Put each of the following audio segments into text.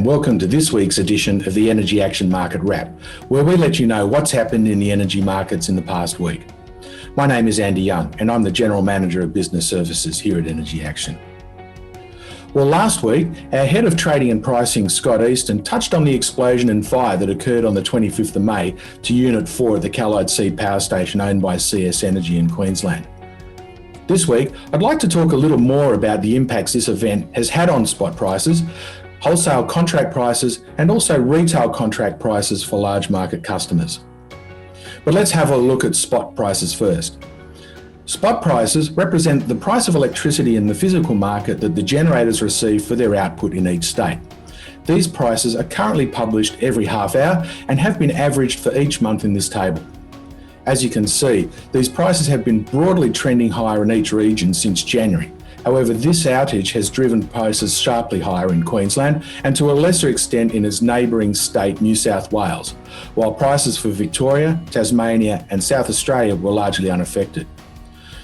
welcome to this week's edition of the Energy Action Market Wrap, where we let you know what's happened in the energy markets in the past week. My name is Andy Young, and I'm the General Manager of Business Services here at Energy Action. Well, last week, our Head of Trading and Pricing, Scott Easton, touched on the explosion and fire that occurred on the 25th of May to Unit 4 at the Callide C Power Station owned by CS Energy in Queensland. This week, I'd like to talk a little more about the impacts this event has had on spot prices, wholesale contract prices, and also retail contract prices for large market customers. But let's have a look at spot prices first. Spot prices represent the price of electricity in the physical market that the generators receive for their output in each state. These prices are currently published every half hour and have been averaged for each month in this table. As you can see, these prices have been broadly trending higher in each region since January. However, this outage has driven prices sharply higher in Queensland and to a lesser extent in its neighbouring state, New South Wales, while prices for Victoria, Tasmania and South Australia were largely unaffected.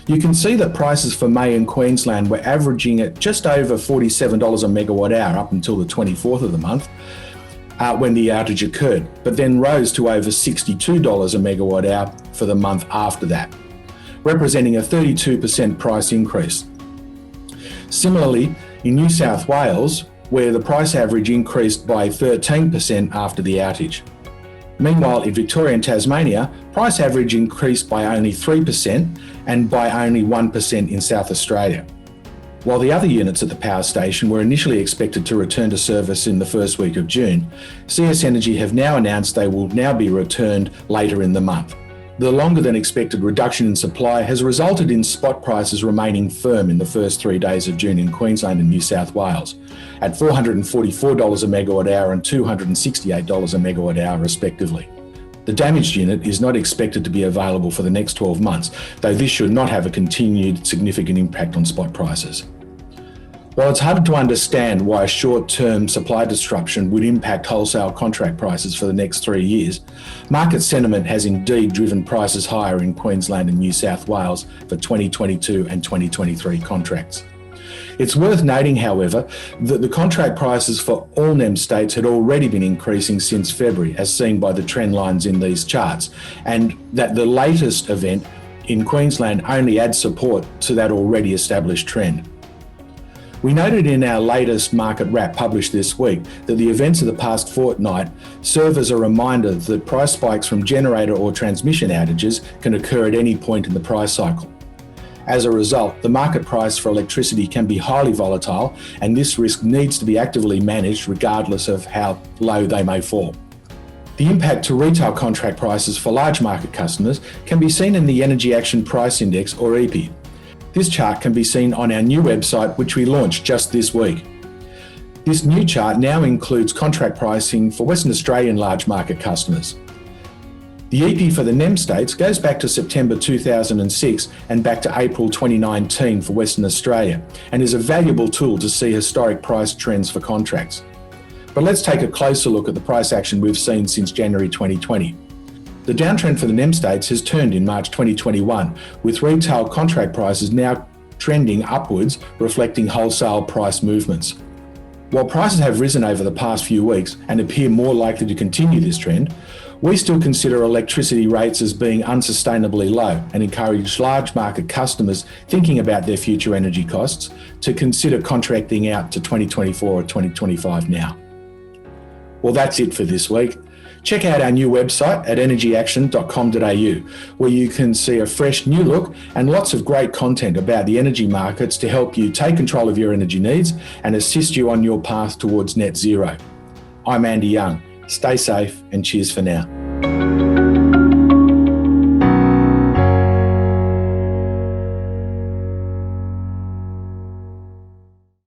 You can see that prices for May in Queensland were averaging at just over $47 a megawatt hour up until the 24th of the month when the outage occurred, but then rose to over $62 a megawatt hour for the month after that, representing a 32% price increase. Similarly, in New South Wales, where the price average increased by 13% after the outage. Meanwhile, in Victoria and Tasmania, price average increased by only 3% and by only 1% in South Australia. While the other units at the power station were initially expected to return to service in the first week of June, CS Energy have now announced they will now be returned later in the month. The longer than expected reduction in supply has resulted in spot prices remaining firm in the first 3 days of June in Queensland and New South Wales at $444 a megawatt hour and $268 a megawatt hour respectively. The damaged unit is not expected to be available for the next 12 months, though this should not have a continued significant impact on spot prices. While it's hard to understand why a short-term supply disruption would impact wholesale contract prices for the next 3 years, market sentiment has indeed driven prices higher in Queensland and New South Wales for 2022 and 2023 contracts. It's worth noting, however, that the contract prices for all NEM states had already been increasing since February, as seen by the trend lines in these charts, and that the latest event in Queensland only adds support to that already established trend. We noted in our latest market wrap published this week that the events of the past fortnight serve as a reminder that price spikes from generator or transmission outages can occur at any point in the price cycle. As a result, the market price for electricity can be highly volatile, and this risk needs to be actively managed regardless of how low they may fall. The impact to retail contract prices for large market customers can be seen in the Energy Action Price Index, or EPI. This chart can be seen on our new website, which we launched just this week. This new chart now includes contract pricing for Western Australian large market customers. The EPI for the NEM states goes back to September 2006 and back to April 2019 for Western Australia, and is a valuable tool to see historic price trends for contracts. But let's take a closer look at the price action we've seen since January 2020. The downtrend for the NEM states has turned in March 2021, with retail contract prices now trending upwards, reflecting wholesale price movements. While prices have risen over the past few weeks and appear more likely to continue this trend, we still consider electricity rates as being unsustainably low and encourage large market customers thinking about their future energy costs to consider contracting out to 2024 or 2025 now. Well, that's it for this week. Check out our new website at energyaction.com.au, where you can see a fresh new look and lots of great content about the energy markets to help you take control of your energy needs and assist you on your path towards net zero. I'm Andy Young. Stay safe and cheers for now.